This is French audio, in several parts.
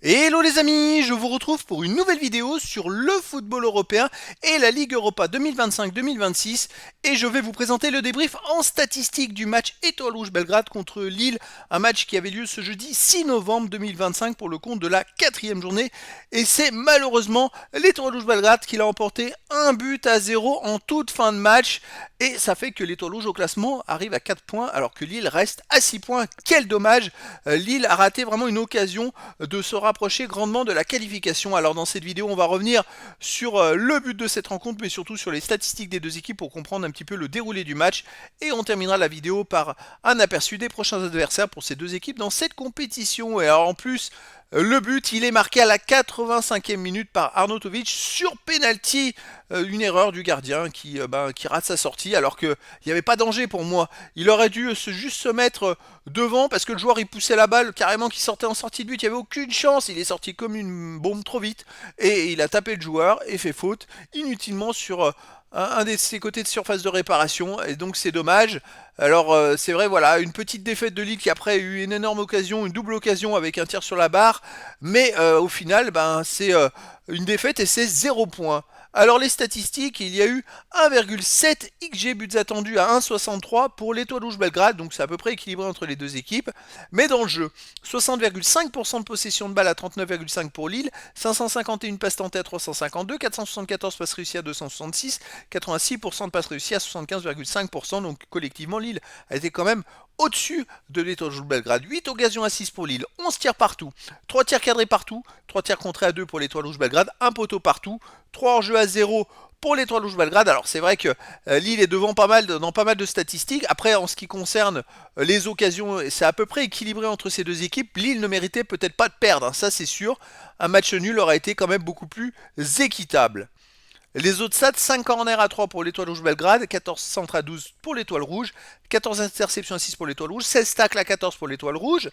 Hello les amis, je vous retrouve pour une nouvelle vidéo sur le football européen et la Ligue Europa 2025-2026 et je vais vous présenter le débrief en statistique du match Étoile Rouge Belgrade contre Lille, un match qui avait lieu ce jeudi 6 novembre 2025 pour le compte de la 4e journée et c'est malheureusement l'Étoile Rouge Belgrade qui l'a emporté 1-0 en toute fin de match et ça fait que l'Étoile Rouge au classement arrive à 4 points alors que Lille reste à 6 points. Quel dommage, Lille a raté vraiment une occasion de se rapprocher grandement de la qualification. Alors dans cette vidéo, on va revenir sur le but de cette rencontre, mais surtout sur les statistiques des deux équipes pour comprendre un petit peu le déroulé du match. Et on terminera la vidéo par un aperçu des prochains adversaires pour ces deux équipes dans cette compétition. Et alors en plus, le but, il est marqué à la 85e minute par Arnautovic sur penalty, une erreur du gardien qui rate sa sortie alors qu'il n'y avait pas danger pour moi. Il aurait dû juste se mettre devant parce que le joueur il poussait la balle carrément qui sortait en sortie de but, il n'y avait aucune chance, il est sorti comme une bombe trop vite et il a tapé le joueur et fait faute inutilement sur un de ses côtés de surface de réparation et donc c'est dommage. Alors c'est vrai, voilà, une petite défaite de Lille qui après a eu une énorme occasion, une double occasion avec un tir sur la barre, mais au final c'est une défaite et c'est 0 points. Alors les statistiques, il y a eu 1,7 XG buts attendus à 1,63 pour l'Étoile Rouge Belgrade, donc c'est à peu près équilibré entre les deux équipes. Mais dans le jeu, 60,5% de possession de balle à 39,5 pour Lille, 551 passes tentées à 352, 474 passes réussies à 266, 86% de passes réussies à 75,5%, donc collectivement Lille a été quand même au-dessus de l'Étoile Rouge Belgrade. 8 occasions à 6 pour Lille, 11 tirs partout, 3 tirs cadrés partout, 3 tirs contrés à 2 pour l'Étoile Rouge Belgrade, 1 poteau partout, 3 hors jeu à 0 pour l'Étoile Rouge Belgrade. Alors c'est vrai que Lille est devant dans pas mal de statistiques. Après en ce qui concerne les occasions, c'est à peu près équilibré entre ces deux équipes. Lille ne méritait peut-être pas de perdre, hein, ça c'est sûr. Un match nul aurait été quand même beaucoup plus équitable. Les autres stats, 5 corners à 3 pour l'Étoile Rouge Belgrade, 14 centres à 12 pour l'Étoile Rouge, 14 interceptions à 6 pour l'Étoile Rouge, 16 tacles à 14 pour l'Étoile Rouge.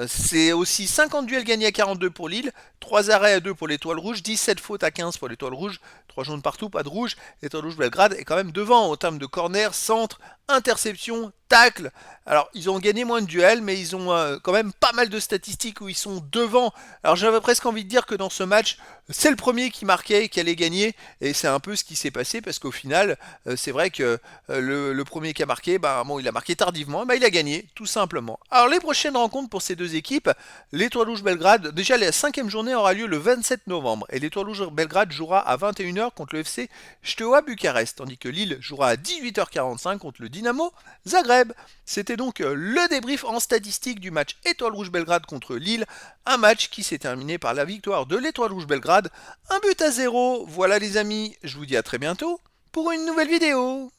C'est aussi 50 duels gagnés à 42 pour Lille, 3 arrêts à 2 pour l'Étoile Rouge, 17 fautes à 15 pour l'Étoile Rouge, 3 jaunes partout, pas de rouge. L'Étoile Rouge Belgrade est quand même devant en termes de corner, centre, interception, tacle. Alors ils ont gagné moins de duels, mais ils ont quand même pas mal de statistiques où ils sont devant. Alors j'avais presque envie de dire que dans ce match, c'est le premier qui marquait et qui allait gagner, et c'est un peu ce qui s'est passé parce qu'au final, c'est vrai que le premier qui a marqué, il a marqué tardivement, il a gagné, tout simplement. Alors les prochaines rencontres pour ces deux équipes, l'Étoile Rouge Belgrade, déjà la 5e journée aura lieu le 27 novembre, et l'Étoile Rouge Belgrade jouera à 21h contre le FC Steaua Bucarest, tandis que Lille jouera à 18h45 contre le Dynamo Zagreb. C'était donc le débrief en statistique du match Étoile Rouge Belgrade contre Lille, un match qui s'est terminé par la victoire de l'Étoile Rouge Belgrade, 1-0. Voilà les amis, je vous dis à très bientôt pour une nouvelle vidéo.